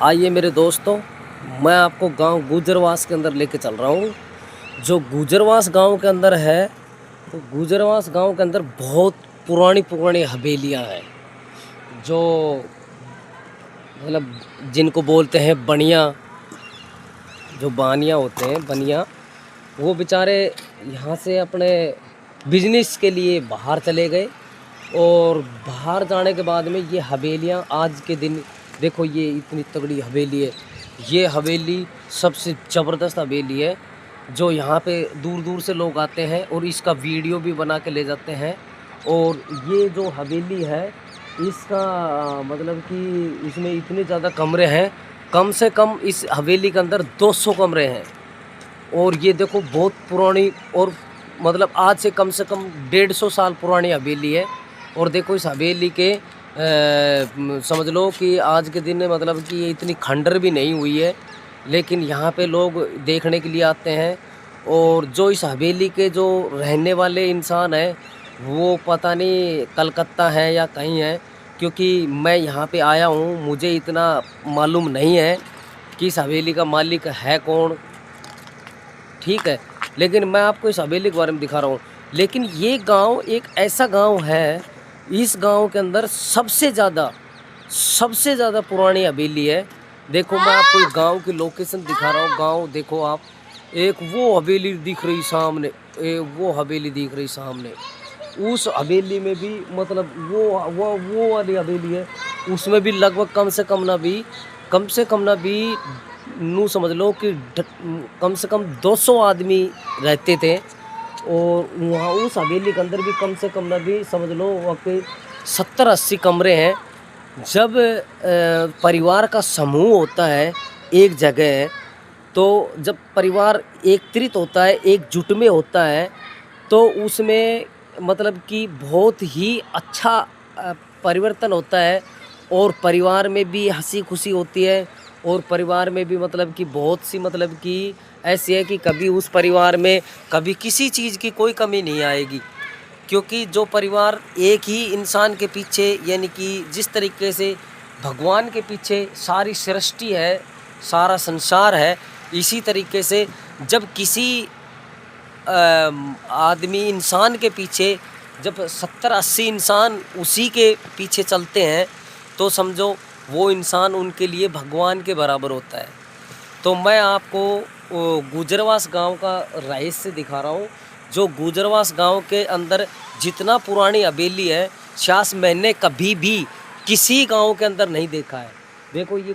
आइए मेरे दोस्तों, मैं आपको गांव गुजरवास के अंदर लेके चल रहा हूँ। जो गुजरवास गांव के अंदर है, तो गुजरवास गांव के अंदर बहुत पुरानी पुरानी हवेलियाँ हैं। जो मतलब जिनको बोलते हैं बनिया, जो बानिया होते हैं बनिया, वो बेचारे यहाँ से अपने बिजनेस के लिए बाहर चले गए। और बाहर जाने के बाद में ये हवेलियाँ आज के दिन देखो, ये इतनी तगड़ी हवेली है। ये हवेली सबसे ज़बरदस्त हवेली है, जो यहाँ पे दूर दूर से लोग आते हैं और इसका वीडियो भी बना के ले जाते हैं। और ये जो हवेली है, इसका मतलब कि इसमें इतने ज़्यादा कमरे हैं, कम से कम इस हवेली के अंदर 200 कमरे हैं। और ये देखो बहुत पुरानी, और मतलब आज से कम 150 साल पुरानी हवेली है। और देखो इस हवेली के समझ लो कि आज के दिन में मतलब कि ये इतनी खंडर भी नहीं हुई है, लेकिन यहाँ पे लोग देखने के लिए आते हैं। और जो इस हवेली के जो रहने वाले इंसान हैं, वो पता नहीं कलकत्ता है या कहीं है, क्योंकि मैं यहाँ पे आया हूँ, मुझे इतना मालूम नहीं है कि इस हवेली का मालिक है कौन, ठीक है। लेकिन मैं आपको इस हवेली के बारे में दिखा रहा हूँ। लेकिन ये गांव एक ऐसा गांव है, इस गांव के अंदर सबसे ज़्यादा पुरानी हवेली है। देखो मैं आपको एक गांव की लोकेशन दिखा रहा हूँ। गांव देखो आप, एक वो हवेली दिख रही सामने, एक वो हवेली दिख रही सामने। उस हवेली में भी मतलब वो वाली हवेली है, उसमें भी लगभग कम से कम ना भी नू समझ लो कि कम से कम 200 आदमी रहते थे। और वहाँ उस हवेली के अंदर भी कम से कम ना भी समझ लो वहाँ पे 70-80 कमरे हैं। जब परिवार का समूह होता है एक जगह, तो जब परिवार एकत्रित होता है, एकजुट में होता है, तो उसमें मतलब कि बहुत ही अच्छा परिवर्तन होता है। और परिवार में भी हंसी खुशी होती है। और परिवार में भी मतलब कि बहुत सी मतलब कि ऐसी है कि कभी उस परिवार में कभी किसी चीज़ की कोई कमी नहीं आएगी। क्योंकि जो परिवार एक ही इंसान के पीछे, यानी कि जिस तरीके से भगवान के पीछे सारी सृष्टि है, सारा संसार है, इसी तरीके से जब किसी आदमी इंसान के पीछे जब 70-80 इंसान उसी के पीछे चलते हैं, तो समझो वो इंसान उनके लिए भगवान के बराबर होता है। तो मैं आपको गुजरवास गांव का रहस्य दिखा रहा हूँ। जो गुजरवास गांव के अंदर जितना पुरानी हवेली है, शायद मैंने कभी भी किसी गांव के अंदर नहीं देखा है। देखो ये